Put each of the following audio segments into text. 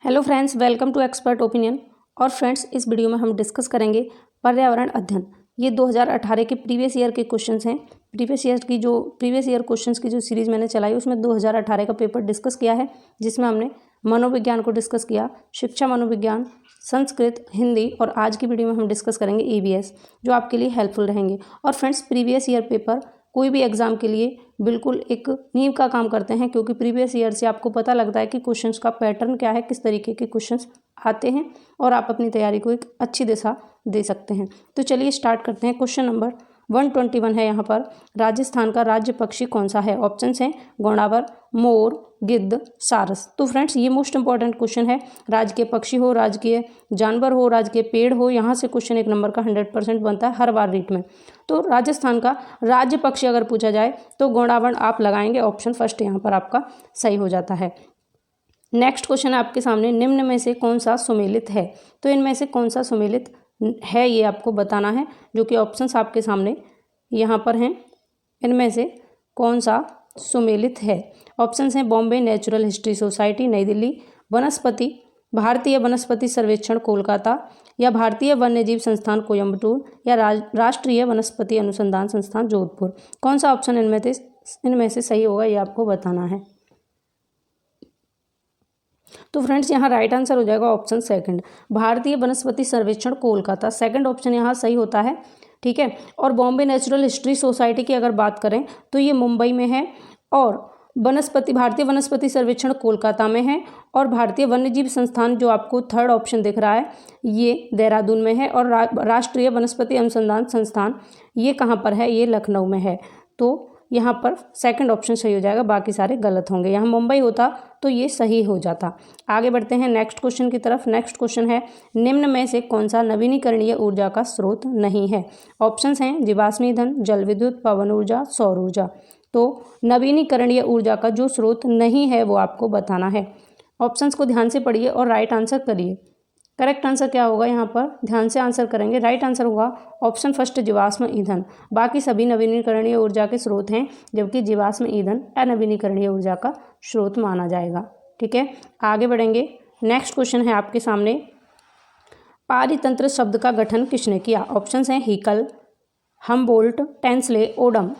Hello friends, welcome to expert opinion. और friends, इस video में हम डिस्कस करेंगे पर्यावरण अध्ययन। ये 2018 के प्रीवियस ईयर के क्वेश्चंस हैं। प्रीवियस ईयर क्वेश्चंस की जो सीरीज़ मैंने चलाई उसमें 2018 का पेपर डिस्कस किया है, जिसमें हमने मनोविज्ञान को डिस्कस किया, शिक्षा मनोविज्ञान, संस्कृत, हिंदी, और आज की वीडियो में हम डिस्कस करेंगे ईवीएस, जो आपके लिए हेल्पफुल रहेंगे। और फ्रेंड्स, प्रीवियस ईयर पेपर कोई भी एग्जाम के लिए बिल्कुल एक नींव का काम करते हैं, क्योंकि प्रीवियस ईयर से आपको पता लगता है कि क्वेश्चंस का पैटर्न क्या है, किस तरीके के क्वेश्चंस आते हैं, और आप अपनी तैयारी को एक अच्छी दिशा दे सकते हैं। तो चलिए स्टार्ट करते हैं। क्वेश्चन नंबर 121 है यहाँ पर, राजस्थान का राज्य पक्षी कौन सा है? ऑप्शंस हैं गोंडावर, मोर, गिद्ध, सारस। तो फ्रेंड्स, ये मोस्ट इंपॉर्टेंट क्वेश्चन है। राजकीय पक्षी हो, राजकीय जानवर हो, राजकीय पेड़ हो, यहाँ से क्वेश्चन 1 नंबर का 100% बनता है हर बार रीट में। तो राजस्थान का राज्य पक्षी अगर पूछा जाए तो गोंडावन आप लगाएंगे, ऑप्शन फर्स्ट यहाँ पर आपका सही हो जाता है। नेक्स्ट क्वेश्चन है आपके सामने, निम्न में से कौन सा सुमेलित है? तो इनमें से कौन सा सुमेलित है ये आपको बताना है, जो कि ऑप्शंस आपके सामने यहाँ पर हैं। इनमें से कौन सा सुमेलित है? ऑप्शंस हैं बॉम्बे नेचुरल हिस्ट्री सोसाइटी नई दिल्ली, वनस्पति भारतीय वनस्पति सर्वेक्षण कोलकाता, या भारतीय वन्यजीव संस्थान कोयम्बटूर, या राष्ट्रीय वनस्पति अनुसंधान संस्थान जोधपुर। कौन सा ऑप्शन इनमें से सही होगा, ये आपको बताना है। तो फ्रेंड्स, यहाँ राइट आंसर हो जाएगा ऑप्शन सेकंड, भारतीय वनस्पति सर्वेक्षण कोलकाता। सेकंड ऑप्शन यहाँ सही होता है, ठीक है। और बॉम्बे नेचुरल हिस्ट्री सोसाइटी की अगर बात करें तो ये मुंबई में है, और भारतीय वनस्पति सर्वेक्षण कोलकाता में है, और भारतीय वन्यजीव संस्थान जो आपको थर्ड ऑप्शन दिख रहा है ये देहरादून में है, और राष्ट्रीय वनस्पति अनुसंधान संस्थान ये कहाँ पर है? ये लखनऊ में है। तो यहाँ पर सेकंड ऑप्शन सही हो जाएगा, बाकी सारे गलत होंगे। यहाँ मुंबई होता तो ये सही हो जाता। आगे बढ़ते हैं नेक्स्ट क्वेश्चन की तरफ। नेक्स्ट क्वेश्चन है, निम्न में से कौन सा नवीनीकरणीय ऊर्जा का स्रोत नहीं है? ऑप्शंस हैं जीवाश्म ईंधन, जल विद्युत, पवन ऊर्जा, सौर ऊर्जा। तो नवीनीकरणीय ऊर्जा का जो स्रोत नहीं है वो आपको बताना है। ऑप्शंस को ध्यान से पढ़िए और राइट आंसर करिए। करेक्ट आंसर क्या होगा? यहाँ पर ध्यान से आंसर करेंगे। राइट आंसर होगा ऑप्शन फर्स्ट, जीवाश्म ईंधन। बाकी सभी नवीनीकरणीय ऊर्जा के स्रोत हैं, जबकि जीवाश्म ईंधन अनवीनीकरणीय ऊर्जा का स्रोत माना जाएगा, ठीक है। आगे बढ़ेंगे। नेक्स्ट क्वेश्चन है आपके सामने, पारितंत्र शब्द का गठन किसने किया? ऑप्शंस हैं हीकल, हमबोल्ट, टेंसले, ओडम।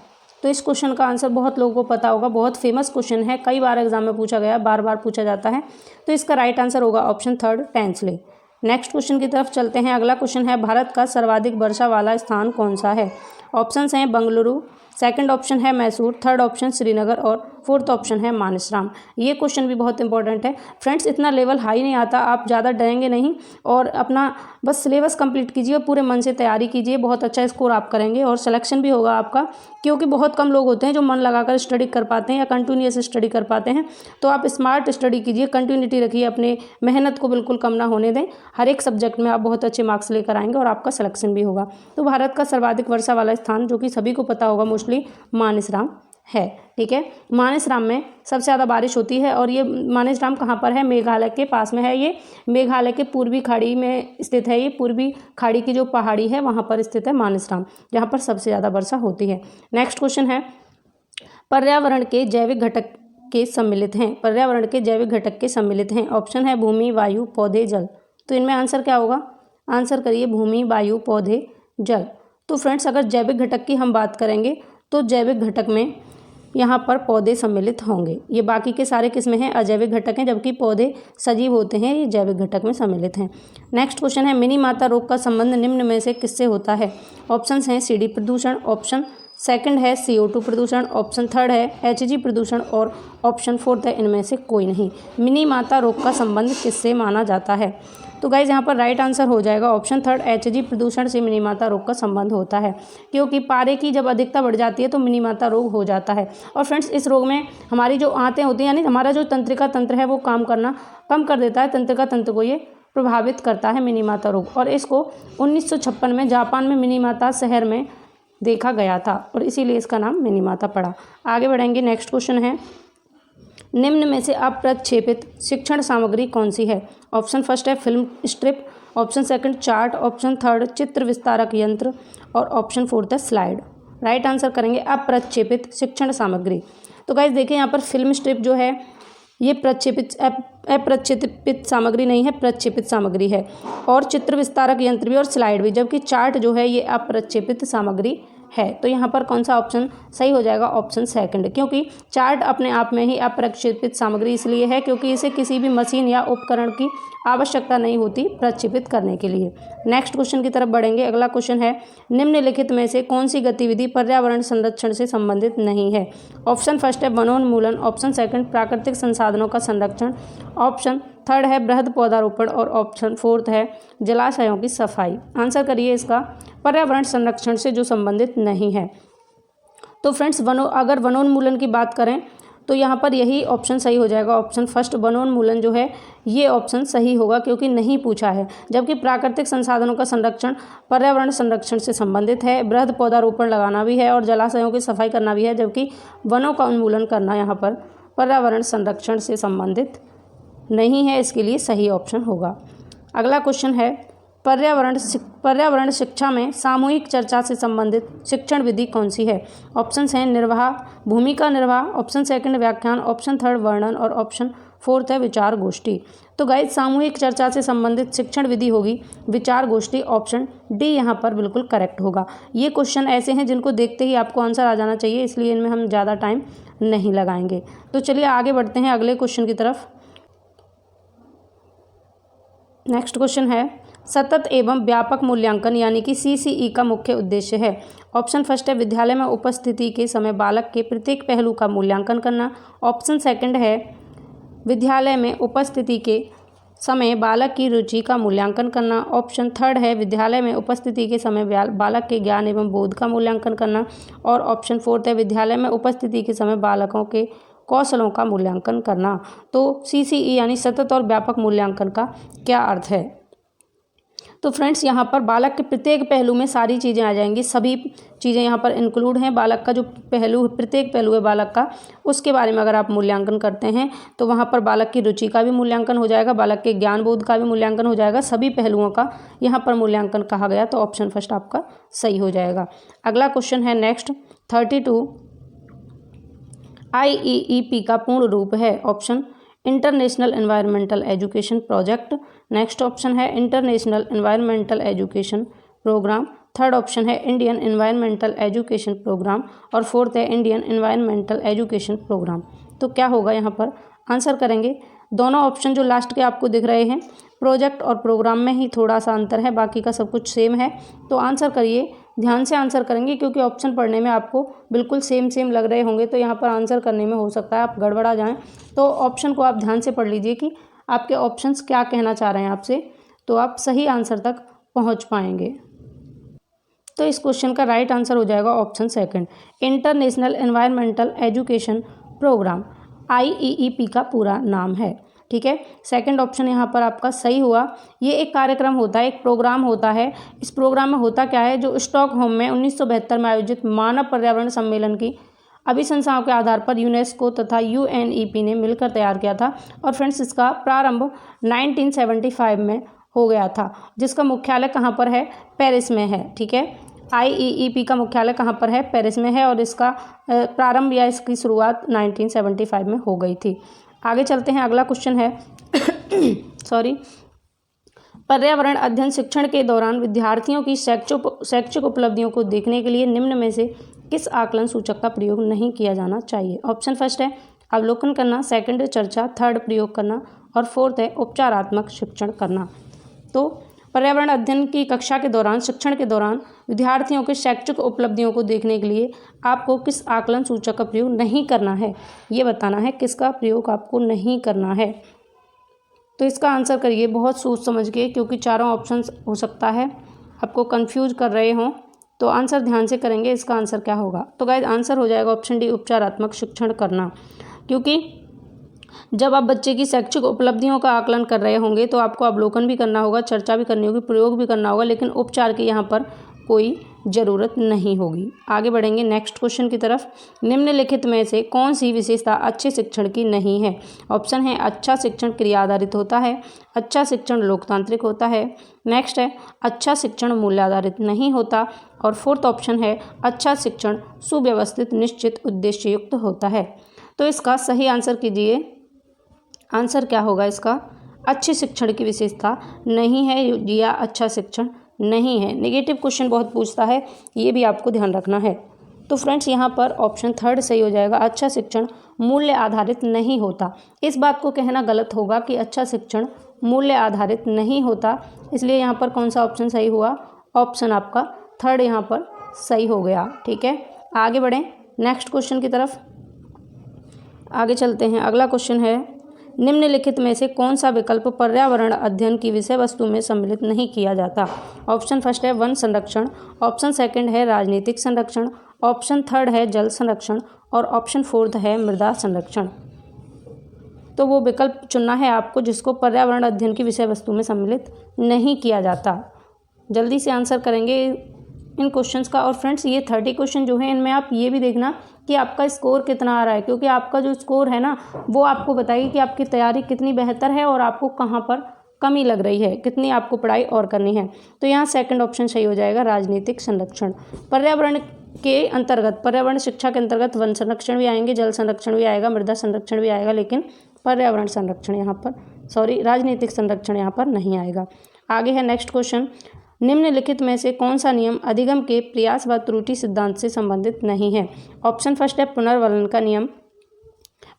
तो इस क्वेश्चन का आंसर बहुत लोगों को पता होगा, बहुत फेमस क्वेश्चन है, कई बार एग्जाम में पूछा गया, बार बार पूछा जाता है। तो इसका राइट आंसर होगा option third, Tansley. Next question की तरफ चलते हैं। अगला क्वेश्चन है, भारत का सर्वाधिक वर्षा वाला स्थान कौन सा है? ऑप्शंस हैं बंगलुरु, सेकंड ऑप्शन है मैसूर, थर्ड ऑप्शन श्रीनगर, और फोर्थ ऑप्शन है मानसराम। ये क्वेश्चन भी बहुत इंपॉर्टेंट है फ्रेंड्स। इतना लेवल हाई नहीं आता, आप ज़्यादा डरेंगे नहीं, और अपना बस सिलेबस कंप्लीट कीजिए और पूरे मन से तैयारी कीजिए। बहुत अच्छा स्कोर आप करेंगे और सिलेक्शन भी होगा आपका, क्योंकि बहुत कम लोग होते हैं जो मन लगाकर स्टडी कर पाते हैं या कंटिन्यूस स्टडी कर पाते हैं। तो आप स्मार्ट स्टडी कीजिए, कंटिन्यूटी रखिए, अपने मेहनत को बिल्कुल कम ना होने दें। हर एक सब्जेक्ट में आप बहुत अच्छे मार्क्स लेकर आएंगे और आपका सिलेक्शन भी होगा। तो भारत का सर्वाधिक वर्षा वाला स्थान, जो कि सभी को पता होगा मोस्टली, मानसराम है, ठीक है। मानसराम में सबसे ज़्यादा बारिश होती है, और ये मानसराम कहाँ पर है? मेघालय के पास में है। ये मेघालय के पूर्वी खाड़ी में स्थित है। ये पूर्वी खाड़ी की जो पहाड़ी है वहाँ पर स्थित है मानसराम, जहाँ पर सबसे ज़्यादा वर्षा होती है। नेक्स्ट क्वेश्चन है, पर्यावरण के जैविक घटक के सम्मिलित हैं। पर्यावरण के जैविक घटक के सम्मिलित हैं। ऑप्शन है भूमि, वायु, पौधे, जल। तो इनमें आंसर क्या होगा? आंसर करिए भूमि, वायु, पौधे, जल। तो फ्रेंड्स, अगर जैविक घटक की हम बात करेंगे तो जैविक घटक में यहाँ पर पौधे सम्मिलित होंगे। ये बाकी के सारे किस्में हैं अजैविक घटक हैं, जबकि पौधे सजीव होते हैं, ये जैविक घटक में सम्मिलित हैं। नेक्स्ट क्वेश्चन है, मिनी माता रोग का संबंध निम्न में से किससे होता है? ऑप्शंस हैं सीडी प्रदूषण, ऑप्शन सेकंड है CO2 प्रदूषण, ऑप्शन थर्ड है HG प्रदूषण, और ऑप्शन फोर्थ है इनमें से कोई नहीं। मिनी माता रोग का संबंध किससे माना जाता है? तो गाइज, यहाँ पर राइट आंसर हो जाएगा ऑप्शन थर्ड, HG प्रदूषण से मिनी माता रोग का संबंध होता है, क्योंकि पारे की जब अधिकता बढ़ जाती है तो मिनी माता रोग हो जाता है। और फ्रेंड्स, इस रोग में हमारी जो आंतें होती हैं, यानी हमारा जो तंत्रिका तंत्र है वो काम करना कम कर देता है। तंत्रिका तंत्र को ये प्रभावित करता है मिनी माता रोग, और इसको 1956 में जापान में मिनी माता शहर में देखा गया था, और इसीलिए इसका नाम मिनी माता पड़ा। आगे बढ़ेंगे। नेक्स्ट क्वेश्चन है, निम्न में से अप्रक्षेपित शिक्षण सामग्री कौन सी है? ऑप्शन फर्स्ट है film strip, option second chart, option third चित्र विस्तारक यंत्र, और ऑप्शन फोर्थ है स्लाइड। राइट आंसर करेंगे अप्रक्षेपित शिक्षण सामग्री। तो गाइस देखिए, यहाँ पर फिल्म स्ट्रिप जो है ये अप्रक्षेपित सामग्री नहीं है, प्रक्षेपित सामग्री है। और चित्र विस्तारक यंत्र भी और स्लाइड भी, जबकि चार्ट जो है ये अप्रक्षेपित सामग्री है। तो यहाँ पर कौन सा ऑप्शन सही हो जाएगा? ऑप्शन सेकंड, क्योंकि चार्ट अपने आप में ही अप्रक्षेपित सामग्री इसलिए है क्योंकि इसे किसी भी मशीन या उपकरण की आवश्यकता नहीं होती प्रक्षेपित करने के लिए। नेक्स्ट क्वेश्चन की तरफ बढ़ेंगे। अगला क्वेश्चन है, निम्नलिखित में से कौन सी गतिविधि पर्यावरण संरक्षण से संबंधित नहीं है? ऑप्शन फर्स्ट है वनोन्मूलन, ऑप्शन सेकंड प्राकृतिक संसाधनों का संरक्षण, ऑप्शन थर्ड है बृहद पौधारोपण और ऑप्शन फोर्थ है जलाशयों की सफाई। आंसर करिए इसका। पर्यावरण संरक्षण से जो संबंधित नहीं है। तो फ्रेंड्स अगर वनोन्मूलन की बात करें तो यहाँ पर यही ऑप्शन सही हो जाएगा। ऑप्शन फर्स्ट वनोन्मूलन जो है ये ऑप्शन सही होगा क्योंकि नहीं पूछा है। जबकि प्राकृतिक संसाधनों का संरक्षण पर्यावरण संरक्षण से संबंधित है, बृहद पौधारोपण लगाना भी है और जलाशयों की सफाई करना भी है, जबकि वनों का उन्मूलन करना यहाँ पर पर्यावरण संरक्षण से संबंधित नहीं है। इसके लिए सही ऑप्शन होगा। अगला क्वेश्चन है, पर्यावरण शिक्षा में सामूहिक चर्चा से संबंधित शिक्षण विधि कौन सी है? ऑप्शंस हैं निर्वाह, भूमिका निर्वाह, ऑप्शन सेकंड व्याख्यान, ऑप्शन थर्ड वर्णन और ऑप्शन फोर्थ है विचार गोष्ठी। तो गाइस सामूहिक चर्चा से संबंधित शिक्षण विधि होगी विचार गोष्ठी। ऑप्शन डी यहाँ पर बिल्कुल करेक्ट होगा। ये क्वेश्चन ऐसे हैं जिनको देखते ही आपको आंसर आ जाना चाहिए, इसलिए इनमें हम ज़्यादा टाइम नहीं लगाएंगे। तो चलिए आगे बढ़ते हैं अगले क्वेश्चन की तरफ। नेक्स्ट क्वेश्चन है, सतत एवं व्यापक मूल्यांकन यानी कि CCE का मुख्य उद्देश्य है। ऑप्शन फर्स्ट है विद्यालय में उपस्थिति के समय बालक के प्रत्येक पहलू का मूल्यांकन करना, ऑप्शन सेकंड है विद्यालय में उपस्थिति के समय बालक की रुचि का मूल्यांकन करना, ऑप्शन थर्ड है विद्यालय में उपस्थिति के समय बालक के ज्ञान एवं बोध का मूल्यांकन करना और ऑप्शन फोर्थ है विद्यालय में उपस्थिति के समय बालकों के कौशलों का मूल्यांकन करना। तो CCE यानी सतत और व्यापक मूल्यांकन का क्या अर्थ है? तो फ्रेंड्स यहाँ पर बालक के प्रत्येक पहलू में सारी चीज़ें आ जाएंगी, सभी चीज़ें यहाँ पर इंक्लूड हैं। बालक का जो प्रत्येक पहलू है बालक का, उसके बारे में अगर आप मूल्यांकन करते हैं तो वहाँ पर बालक की रुचि का भी मूल्यांकन हो जाएगा, बालक के ज्ञान बोध का भी मूल्यांकन हो जाएगा, सभी पहलुओं का यहाँ पर मूल्यांकन कहा गया। तो ऑप्शन फर्स्ट आपका सही हो जाएगा। अगला क्वेश्चन है नेक्स्ट 32, IEEP का पूर्ण रूप है। Option international environmental education project, next option है international environmental education programme, third option है इंडियन एनवायरमेंटल एजुकेशन प्रोग्राम और फोर्थ है इंडियन एनवायरमेंटल एजुकेशन प्रोग्राम। तो क्या होगा यहाँ पर? आंसर करेंगे दोनों ऑप्शन जो लास्ट के आपको दिख रहे हैं, प्रोजेक्ट और प्रोग्राम में ही थोड़ा सा अंतर है, बाकी का सब कुछ सेम है। तो आंसर करिए, ध्यान से आंसर करेंगे क्योंकि ऑप्शन पढ़ने में आपको बिल्कुल सेम लग रहे होंगे, तो यहाँ पर आंसर करने में हो सकता है आप गड़बड़ा जाएं। तो ऑप्शन को आप ध्यान से पढ़ लीजिए कि आपके ऑप्शंस क्या कहना चाह रहे हैं आपसे, तो आप सही आंसर तक पहुँच पाएंगे। तो इस क्वेश्चन का राइट आंसर हो जाएगा option second, international environmental education programme, IEEP का पूरा नाम है। ठीक है, सेकंड ऑप्शन यहाँ पर आपका सही हुआ। ये एक कार्यक्रम होता है, एक प्रोग्राम होता है। इस प्रोग्राम में होता क्या है, जो स्टॉकहोम में 1972 में आयोजित मानव पर्यावरण सम्मेलन की अभिशंसाओं के आधार पर यूनेस्को तथा UNEP ने मिलकर तैयार किया था। और फ्रेंड्स इसका प्रारंभ 1975 में हो गया था, जिसका मुख्यालय कहाँ पर है? पेरिस में है। ठीक है, IEEP का मुख्यालय कहाँ पर है? पेरिस में है और इसका प्रारंभ या इसकी शुरुआत 1975 में हो गई थी। आगे चलते हैं, अगला क्वेश्चन है पर्यावरण अध्ययन शिक्षण के दौरान विद्यार्थियों की शैक्षिक उपलब्धियों को देखने के लिए निम्न में से किस आकलन सूचक का प्रयोग नहीं किया जाना चाहिए? ऑप्शन फर्स्ट है अवलोकन करना, सेकंड चर्चा, थर्ड प्रयोग करना और फोर्थ है उपचारात्मक शिक्षण करना। तो पर्यावरण अध्ययन की कक्षा के दौरान, शिक्षण के दौरान विद्यार्थियों के शैक्षिक उपलब्धियों को देखने के लिए आपको किस आकलन सूचक का प्रयोग नहीं करना है, ये बताना है किसका प्रयोग आपको नहीं करना है। तो इसका आंसर करिए बहुत सोच समझ के, क्योंकि चारों ऑप्शंस हो सकता है आपको कंफ्यूज कर रहे हों। तो आंसर ध्यान से करेंगे, इसका आंसर क्या होगा? तो गाइस आंसर हो जाएगा ऑप्शन डी, उपचारात्मक शिक्षण करना। क्योंकि जब आप बच्चे की शैक्षिक उपलब्धियों का आकलन कर रहे होंगे तो आपको अवलोकन भी करना होगा, चर्चा भी करनी होगी, प्रयोग भी करना होगा, लेकिन उपचार की यहाँ पर कोई ज़रूरत नहीं होगी। आगे बढ़ेंगे नेक्स्ट क्वेश्चन की तरफ। निम्नलिखित में से कौन सी विशेषता अच्छे शिक्षण की नहीं है? ऑप्शन है अच्छा शिक्षण क्रिया आधारित होता है, अच्छा शिक्षण लोकतांत्रिक होता है, नेक्स्ट है अच्छा शिक्षण मूल्य आधारित नहीं होता और फोर्थ ऑप्शन है अच्छा शिक्षण सुव्यवस्थित निश्चित उद्देश्य युक्त होता है। तो इसका सही आंसर कीजिए। आंसर क्या होगा इसका? अच्छे शिक्षण की विशेषता नहीं है या अच्छा शिक्षण नहीं है। नेगेटिव क्वेश्चन बहुत पूछता है, ये भी आपको ध्यान रखना है। तो फ्रेंड्स यहाँ पर ऑप्शन थर्ड सही हो जाएगा, अच्छा शिक्षण मूल्य आधारित नहीं होता। इस बात को कहना गलत होगा कि अच्छा शिक्षण मूल्य आधारित नहीं होता, इसलिए यहाँ पर कौन सा ऑप्शन सही हुआ? ऑप्शन आपका थर्ड यहाँ पर सही हो गया। ठीक है, आगे बढ़ें नेक्स्ट क्वेश्चन की तरफ। आगे चलते हैं। अगला क्वेश्चन है, निम्नलिखित में से कौन सा विकल्प पर्यावरण अध्ययन की विषय वस्तु में सम्मिलित नहीं किया जाता? ऑप्शन फर्स्ट है वन संरक्षण, ऑप्शन सेकंड है राजनीतिक संरक्षण, ऑप्शन थर्ड है जल संरक्षण और ऑप्शन फोर्थ है मृदा संरक्षण। तो वो विकल्प चुनना है आपको जिसको पर्यावरण अध्ययन की विषय वस्तु में सम्मिलित नहीं किया जाता। जल्दी से आंसर करेंगे इन क्वेश्चंस का। और फ्रेंड्स ये 30 क्वेश्चन जो है इनमें आप ये भी देखना कि आपका स्कोर कितना आ रहा है, क्योंकि आपका जो स्कोर है ना वो आपको बताएगी कि आपकी तैयारी कितनी बेहतर है और आपको कहाँ पर कमी लग रही है, कितनी आपको पढ़ाई और करनी है। तो यहाँ सेकंड ऑप्शन सही हो जाएगा, राजनीतिक संरक्षण। पर्यावरण के अंतर्गत, पर्यावरण शिक्षा के अंतर्गत वन संरक्षण भी आएंगे, जल संरक्षण भी आएगा, मृदा संरक्षण भी आएगा, लेकिन पर्यावरण संरक्षण यहाँ पर राजनीतिक संरक्षण यहाँ पर नहीं आएगा। आगे है नेक्स्ट क्वेश्चन, निम्नलिखित में से कौन सा नियम अधिगम के प्रयास व त्रुटि सिद्धांत से संबंधित नहीं है? ऑप्शन फर्स्ट है पुनर्वलन का नियम।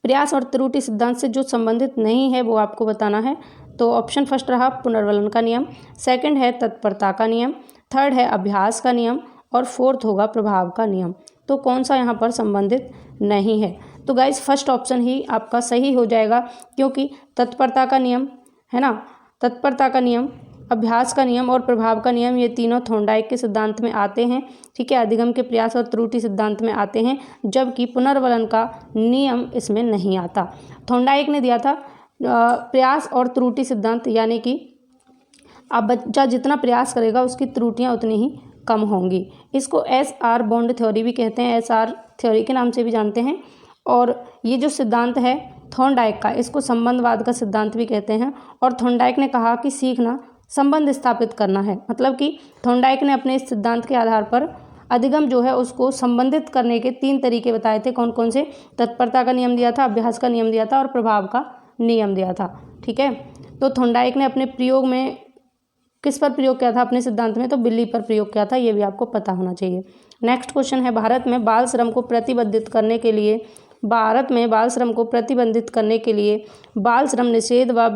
प्रयास और त्रुटि सिद्धांत से जो संबंधित नहीं है वो आपको बताना है। तो ऑप्शन फर्स्ट रहा पुनर्वलन का नियम, सेकंड है तत्परता का नियम, थर्ड है अभ्यास का नियम और फोर्थ होगा प्रभाव का नियम। तो कौन सा यहाँ पर संबंधित नहीं है? तो गाइस फर्स्ट ऑप्शन ही आपका सही हो जाएगा, क्योंकि तत्परता का नियम है ना, तत्परता का नियम, अभ्यास का नियम और प्रभाव का नियम, ये तीनों थॉर्नडाइक के सिद्धांत में आते हैं। ठीक है, अधिगम के प्रयास और त्रुटि सिद्धांत में आते हैं, जबकि पुनर्वलन का नियम इसमें नहीं आता। थॉर्नडाइक ने दिया था प्रयास और त्रुटि सिद्धांत, यानी कि अब बच्चा जितना प्रयास करेगा उसकी त्रुटियां उतनी ही कम होंगी। इसको SR बॉन्ड थ्योरी भी कहते हैं, SR थ्योरी के नाम से भी जानते हैं। और ये जो सिद्धांत है थॉर्नडाइक का, इसको संबंधवाद का सिद्धांत भी कहते हैं। और थॉर्नडाइक ने कहा कि सीखना संबंध स्थापित करना है, मतलब कि थॉर्नडाइक ने अपने इस सिद्धांत के आधार पर अधिगम जो है उसको संबंधित करने के 3 तरीके बताए थे। कौन कौन से? तत्परता का नियम दिया था, अभ्यास का नियम दिया था और प्रभाव का नियम दिया था। ठीक है, तो थॉर्नडाइक ने अपने प्रयोग में किस पर प्रयोग किया था अपने सिद्धांत में? तो बिल्ली पर प्रयोग किया था, ये भी आपको पता होना चाहिए। नेक्स्ट क्वेश्चन है, भारत में बाल श्रम को प्रतिबंधित करने के लिए बाल श्रम निषेध व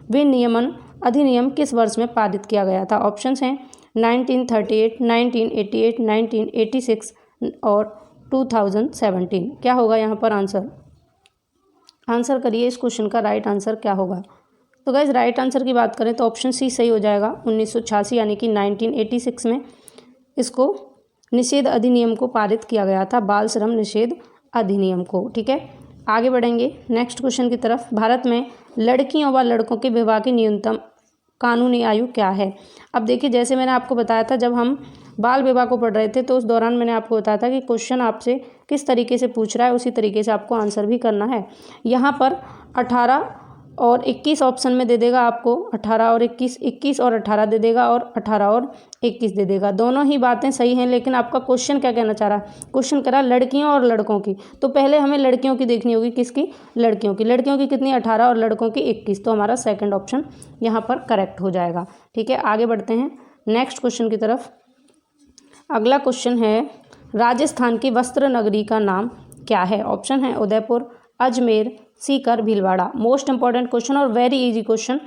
विनियमन अधिनियम किस वर्ष में पारित किया गया था? ऑप्शंस हैं 1938, 1988, 1986 और 2017। क्या होगा यहाँ पर आंसर करिए इस क्वेश्चन का राइट आंसर क्या होगा? तो गाइज राइट आंसर की बात करें तो ऑप्शन सी सही हो जाएगा। 1986 यानी कि 1986 में इसको निषेध अधिनियम को पारित किया गया था, बाल श्रम निषेध अधिनियम को। ठीक है, आगे बढ़ेंगे नेक्स्ट क्वेश्चन की तरफ। भारत में लड़कियों व लड़कों के विवाह की न्यूनतम कानूनी आयु क्या है? अब देखिए, जैसे मैंने आपको बताया था जब हम बाल विवाह को पढ़ रहे थे तो उस दौरान मैंने आपको बताया था कि क्वेश्चन आपसे किस तरीके से पूछ रहा है उसी तरीके से आपको आंसर भी करना है। यहाँ पर 18 और 21 ऑप्शन में दे देगा आपको, 18 और 21, 21 और 18 दे देगा और 18 और 21 दे देगा। दोनों ही बातें सही हैं, लेकिन आपका क्वेश्चन क्या कहना चाह रहा है? क्वेश्चन कह रहा लड़कियों और लड़कों की, तो पहले हमें लड़कियों की देखनी होगी। किसकी? लड़कियों की कितनी? 18 और लड़कों की 21। तो हमारा सेकंड ऑप्शन यहाँ पर करेक्ट हो जाएगा। ठीक है, आगे बढ़ते हैं नेक्स्ट क्वेश्चन की तरफ। अगला क्वेश्चन है, राजस्थान की वस्त्र नगरी का नाम क्या है? ऑप्शन है Udaipur, Ajmer, Sikar, Bhilwara. Most important question और वेरी इजी क्वेश्चन।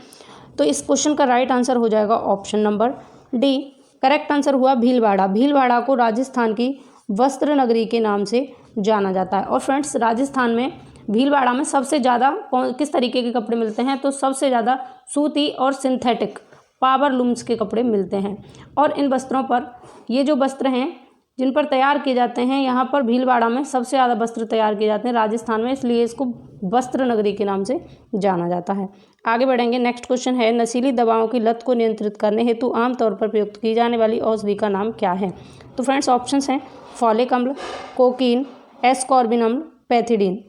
तो इस क्वेश्चन का राइट आंसर हो जाएगा option number D. Correct answer हुआ भीलवाड़ा। भीलवाड़ा को राजस्थान की वस्त्र नगरी के नाम से जाना जाता है। और फ्रेंड्स, राजस्थान में भीलवाड़ा में सबसे ज़्यादा किस तरीके के कपड़े मिलते हैं? तो सबसे ज़्यादा सूती और सिंथेटिक पावर लूम्स के कपड़े मिलते हैं। और इन वस्त्रों पर, ये जो वस्त्र हैं जिन पर तैयार किए जाते हैं, यहाँ पर भीलवाड़ा में सबसे ज़्यादा वस्त्र तैयार किए जाते हैं राजस्थान में, इसलिए इसको वस्त्र नगरी के नाम से जाना जाता है। आगे बढ़ेंगे नेक्स्ट क्वेश्चन है, नशीली दवाओं की लत को नियंत्रित करने हेतु आमतौर पर प्रयुक्त की जाने वाली औषधि का नाम क्या है? तो फ्रेंड्स ऑप्शंस हैं फॉलिक अम्ल, कोकीन, एस्कॉर्बिन अम्ल, पैथिडीन।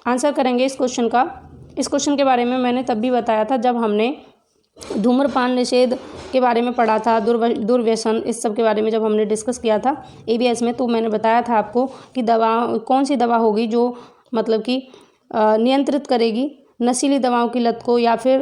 आंसर करेंगे इस क्वेश्चन का। इस क्वेश्चन के बारे में मैंने तब भी बताया था जब हमने धूम्रपान निषेध के बारे में पढ़ा था, दुर्व्यसन, इस सब के बारे में जब हमने डिस्कस किया था ABS में, तो मैंने बताया था आपको कि दवा कौन सी दवा होगी जो मतलब कि नियंत्रित करेगी नशीली दवाओं की लत को, या फिर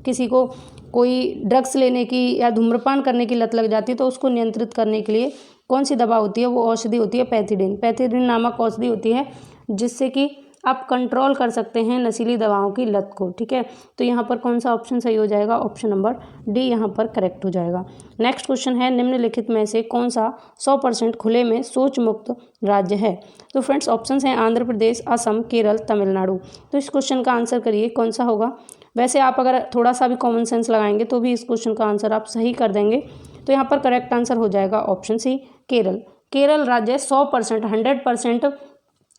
किसी को कोई ड्रग्स लेने की या धूम्रपान करने की लत लग जाती है तो उसको नियंत्रित करने के लिए कौन सी दवा होती है, वो औषधि होती है पैथिडीन। पैथिडीन नामक औषधि होती है जिससे कि आप कंट्रोल कर सकते हैं नशीली दवाओं की लत को। ठीक है, तो यहाँ पर कौन सा ऑप्शन सही हो जाएगा, ऑप्शन नंबर डी यहाँ पर करेक्ट हो जाएगा। नेक्स्ट क्वेश्चन है, निम्नलिखित में से कौन सा 100% खुले में शौच मुक्त राज्य है। तो फ्रेंड्स ऑप्शंस हैं आंध्र प्रदेश, असम, केरल, तमिलनाडु। तो इस क्वेश्चन का आंसर करिए कौन सा होगा। वैसे आप अगर थोड़ा सा भी कॉमन सेंस लगाएंगे तो भी इस क्वेश्चन का आंसर आप सही कर देंगे। तो यहाँ पर करेक्ट आंसर हो जाएगा ऑप्शन सी, केरल। केरल राज्य 100% 100%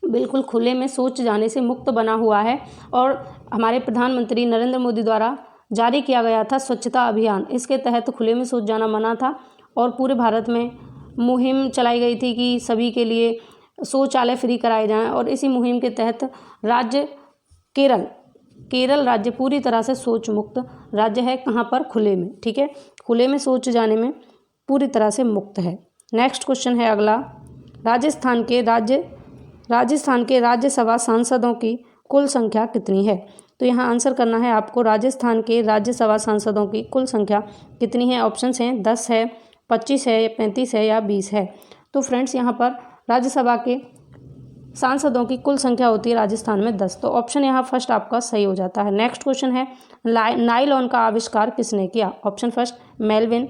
बिल्कुल खुले में शौच जाने से मुक्त बना हुआ है और हमारे प्रधानमंत्री नरेंद्र मोदी द्वारा जारी किया गया था स्वच्छता अभियान। इसके तहत खुले में शौच जाना मना था और पूरे भारत में मुहिम चलाई गई थी कि सभी के लिए शौचालय फ्री कराए जाएं, और इसी मुहिम के तहत राज्य केरल राज्य पूरी तरह से शौच मुक्त राज्य है। कहाँ पर, खुले में। ठीक है, खुले में शौच जाने में पूरी तरह से मुक्त है। नेक्स्ट क्वेश्चन है अगला, राजस्थान के राज्यसभा सांसदों की कुल संख्या कितनी है। तो यहाँ आंसर करना है आपको, राजस्थान के राज्यसभा सांसदों की कुल संख्या कितनी है। ऑप्शंस हैं 10 है, 25 है, 35 है या 20 है। तो फ्रेंड्स यहाँ पर राज्यसभा के सांसदों की कुल संख्या होती है राजस्थान में 10। तो ऑप्शन यहाँ फर्स्ट आपका सही हो जाता है। नेक्स्ट क्वेश्चन है, नाइलॉन का आविष्कार किसने किया। Option first Melvin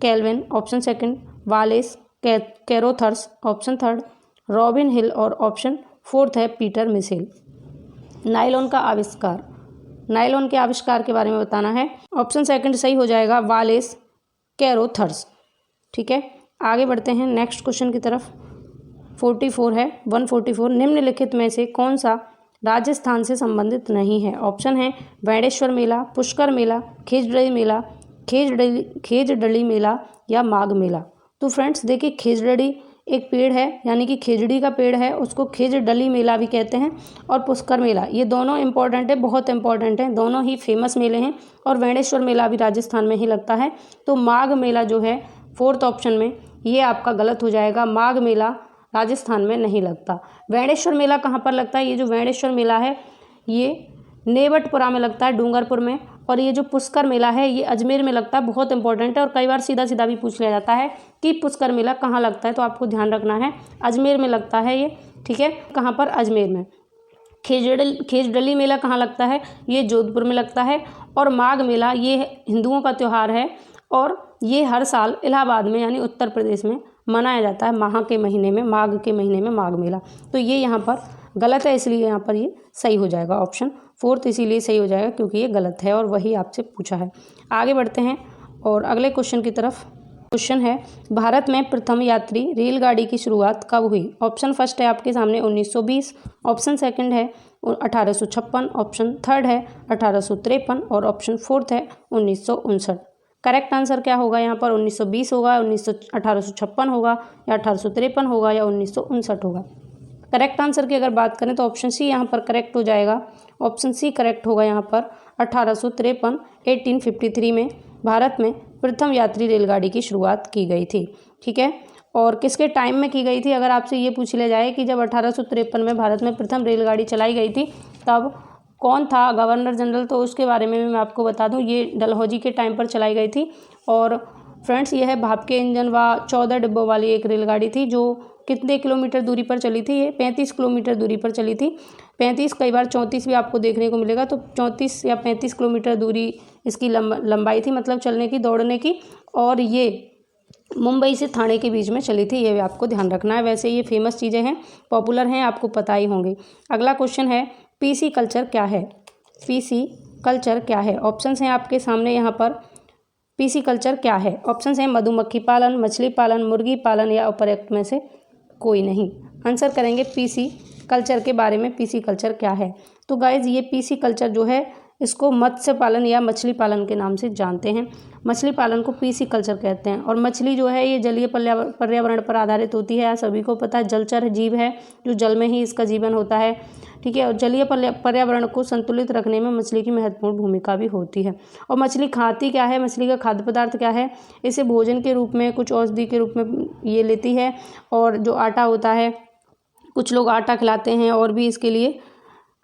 Calvin, option second Wallace Carothers, option third Robin Hill और ऑप्शन फोर्थ है पीटर मिशेल। नाइलॉन के आविष्कार के बारे में बताना है। ऑप्शन सेकंड सही हो जाएगा, वालेस कैरोथर्स। ठीक है, आगे बढ़ते हैं नेक्स्ट क्वेश्चन की तरफ। 44 है 144, निम्नलिखित में से कौन सा राजस्थान से संबंधित नहीं है। ऑप्शन है वैणेश्वर मेला, पुष्कर मेला, खेजड़ली मेला या माघ मेला। तो फ्रेंड्स देखिए, खेजड़ी एक पेड़ है, यानी कि खेजड़ी का पेड़ है, उसको खेजड़ली मेला भी कहते हैं, और पुष्कर मेला, ये दोनों इंपॉर्टेंट है, बहुत इंपॉर्टेंट है, दोनों ही फेमस मेले हैं। और वैणेश्वर मेला भी राजस्थान में ही लगता है। तो माघ मेला जो है फोर्थ ऑप्शन में, ये आपका गलत हो जाएगा। माघ मेला राजस्थान में नहीं लगता। वैणेश्वर मेला कहाँ पर लगता है, ये जो वैणेश्वर मेला है ये नेवटपुरा में लगता है, डूंगरपुर में। और ये जो पुष्कर मेला है ये अजमेर में लगता है, बहुत इंपॉर्टेंट है। और कई बार सीधा सीधा भी पूछ लिया जाता है कि पुष्कर मेला कहाँ लगता है, तो आपको ध्यान रखना है अजमेर में लगता है ये। ठीक है, कहाँ पर, अजमेर में। खेजड़ली मेला कहाँ लगता है, ये जोधपुर में लगता है। और माघ मेला ये हिंदुओं का त्यौहार है और ये हर साल इलाहाबाद में यानी उत्तर प्रदेश में मनाया जाता है, माघ के महीने में माघ मेला। तो ये यहाँ पर गलत है, इसलिए यहाँ पर ये सही हो जाएगा ऑप्शन फोर्थ, इसीलिए सही हो जाएगा क्योंकि ये गलत है और वही आपसे पूछा है। आगे बढ़ते हैं और अगले क्वेश्चन की तरफ। क्वेश्चन है, भारत में प्रथम यात्री रेलगाड़ी की शुरुआत कब हुई। ऑप्शन फर्स्ट है आपके सामने 1920, ऑप्शन सेकंड है 1856, ऑप्शन थर्ड है 1853 और ऑप्शन फोर्थ है 1959। करेक्ट आंसर क्या होगा यहाँ पर, 1920 होगा, 1856 होगा या 1853 होगा या 1959 होगा। करेक्ट आंसर की अगर बात करें तो ऑप्शन सी यहाँ पर करेक्ट हो जाएगा। ऑप्शन सी करेक्ट होगा यहाँ पर। 1853 1853 में भारत में प्रथम यात्री रेलगाड़ी की शुरुआत की गई थी। ठीक है, और किसके टाइम में की गई थी, अगर आपसे ये पूछ लिया जाए कि जब 1853 में भारत में प्रथम रेलगाड़ी चलाई गई थी तब कौन था गवर्नर जनरल, तो उसके बारे में भी मैं आपको बता दूं, ये डलहौजी के टाइम पर चलाई गई थी। और फ्रेंड्स ये है भाप के इंजन व 14 डिब्बों वाली एक रेलगाड़ी थी जो कितने किलोमीटर दूरी पर चली थी, ये 35 किलोमीटर दूरी पर चली थी। 35, कई बार 34 भी आपको देखने को मिलेगा, तो 34 या 35 किलोमीटर दूरी इसकी लंबाई थी, मतलब चलने की, दौड़ने की। और ये मुंबई से थाने के बीच में चली थी, ये भी आपको ध्यान रखना है। वैसे ये फेमस चीज़ें हैं, पॉपुलर हैं, आपको पता ही होंगी। अगला क्वेश्चन है, पीसी कल्चर क्या है। पीसी कल्चर क्या है, ऑप्शंस हैं आपके सामने यहाँ पर। पीसी कल्चर क्या है, ऑप्शंस हैं मधुमक्खी पालन, मछली पालन, मुर्गी पालन या उपरोक्त में से कोई नहीं। आंसर करेंगे पीसी कल्चर के बारे में। पीसी कल्चर क्या है, तो गाइज ये पीसी कल्चर जो है इसको मत्स्य पालन या मछली पालन के नाम से जानते हैं। मछली पालन को पीसी कल्चर कहते हैं। और मछली जो है ये जलीय पर्यावरण पर आधारित होती है, सभी को पता है, जलचर जीव है जो जल में ही इसका जीवन होता है। ठीक है, और जलीय पर्यावरण को संतुलित रखने में मछली की महत्वपूर्ण भूमिका भी होती है। और मछली खाती क्या है, मछली का खाद्य पदार्थ क्या है, इसे भोजन के रूप में, कुछ औषधि के रूप में ये लेती है। और जो आटा होता है, कुछ लोग आटा खिलाते हैं और भी इसके लिए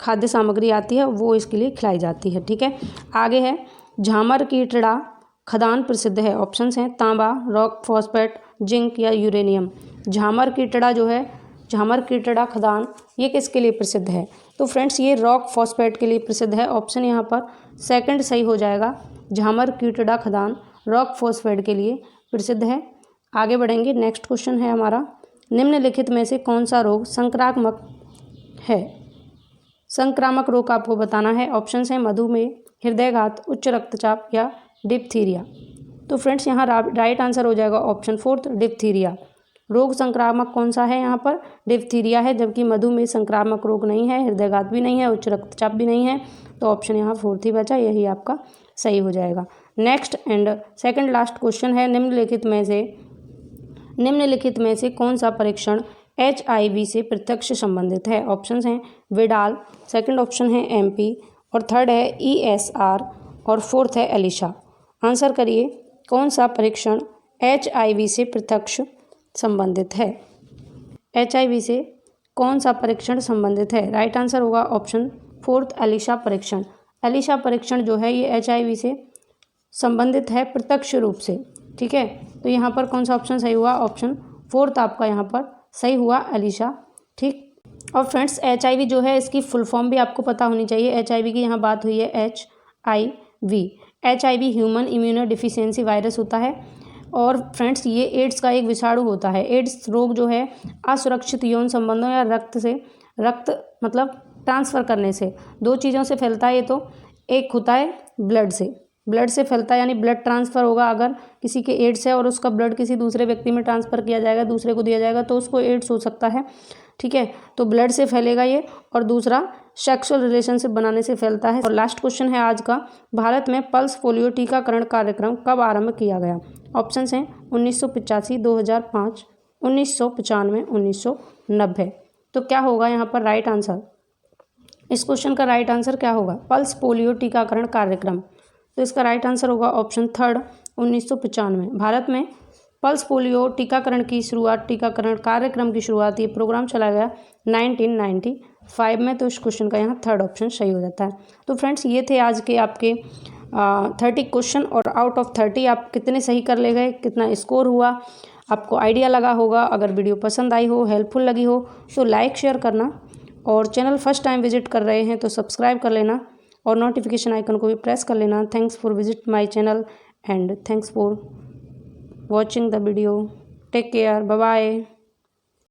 खाद्य सामग्री आती है वो इसके लिए खिलाई जाती है। ठीक है, आगे है झामर की टिड़ा खदान प्रसिद्ध है। ऑप्शंस हैं तांबा, रॉक फॉस्फेट, जिंक या यूरेनियम। झामर की टिड़ा जो है, झामर की टिड़ा खदान, ये किसके लिए प्रसिद्ध है? तो फ्रेंड्स ये रॉक फॉस्फेट के लिए प्रसिद्ध है। ऑप्शन यहाँ पर सेकंड सही हो जाएगा। झामर की टिड़ा खदान रॉक फॉस्फेट के लिए प्रसिद्ध है। आगे बढ़ेंगे, नेक्स्ट क्वेश्चन है हमारा, निम्नलिखित में से कौन सा रोग संक्रामक है? संक्रामक रोग आपको बताना है। ऑप्शंस हैं मधुमेह, हृदयघात, उच्च रक्तचाप या डिप्थीरिया। तो फ्रेंड्स यहाँ राइट आंसर हो जाएगा ऑप्शन फोर्थ, डिप्थीरिया। रोग संक्रामक कौन सा है यहाँ पर? डिप्थीरिया है, जबकि मधुमेह संक्रामक रोग नहीं है, हृदयघात भी नहीं है, उच्च रक्तचाप भी नहीं है। तो ऑप्शन यहाँ फोर्थ ही बचा, यही आपका सही हो जाएगा। Next and second last question है, निम्नलिखित में से कौन सा परीक्षण HIV से प्रत्यक्ष संबंधित है? ऑप्शंस हैं विडाल, सेकंड ऑप्शन है MP और थर्ड है ESR और फोर्थ है एलिशा। आंसर करिए, कौन सा परीक्षण HIV से प्रत्यक्ष संबंधित है? HIV से कौन सा परीक्षण संबंधित है? राइट आंसर होगा ऑप्शन फोर्थ, एलिशा परीक्षण। एलिशा परीक्षण जो है ये HIV से संबंधित है प्रत्यक्ष रूप से। ठीक है, तो यहाँ पर कौन सा ऑप्शन सही हुआ? ऑप्शन फोर्थ आपका यहाँ पर सही हुआ, एलिशा। ठीक, और फ्रेंड्स HIV जो है इसकी फुल फॉर्म भी आपको पता होनी चाहिए। HIV की यहाँ बात हुई है HIV। HIV human immuno deficiency virus होता है। और फ्रेंड्स ये एड्स का एक विषाणु होता है। एड्स रोग जो है असुरक्षित यौन संबंधों या रक्त मतलब ट्रांसफ़र करने से, दो चीज़ों से फैलता है। ये तो एक होता है ब्लड से फैलता है, यानी ब्लड ट्रांसफ़र होगा। अगर किसी के एड्स है और उसका ब्लड किसी दूसरे व्यक्ति में ट्रांसफ़र किया जाएगा, दूसरे को दिया जाएगा, तो उसको एड्स हो सकता है। ठीक है, तो ब्लड से फैलेगा ये। और दूसरा सेक्सुअल रिलेशनशिप बनाने से फैलता है। और लास्ट क्वेश्चन है आज का, भारत में पल्स पोलियो टीकाकरण कार्यक्रम कब आरंभ किया गया? ऑप्शंस हैं 1985, 2005, 1995, 1990। तो क्या होगा यहाँ पर राइट आंसर? इस क्वेश्चन का राइट आंसर क्या होगा? पल्स पोलियो टीकाकरण कार्यक्रम। तो इसका राइट आंसर होगा ऑप्शन थर्ड, 1995। भारत में पल्स पोलियो टीकाकरण कार्यक्रम की शुरुआत, ये प्रोग्राम चला गया 1995 में। तो इस क्वेश्चन का यहाँ थर्ड ऑप्शन सही हो जाता है। तो फ्रेंड्स ये थे आज के आपके 30 क्वेश्चन, और आउट ऑफ 30 आप कितने सही कर ले गए, कितना स्कोर हुआ, आपको आइडिया लगा होगा। अगर वीडियो पसंद आई हो, हेल्पफुल लगी हो, तो लाइक शेयर करना, और चैनल फर्स्ट टाइम विजिट कर रहे हैं तो सब्सक्राइब कर लेना और नोटिफिकेशन आइकन को भी प्रेस कर लेना। Thanks for visit my channel and thanks for watching the video. Take care, bye bye.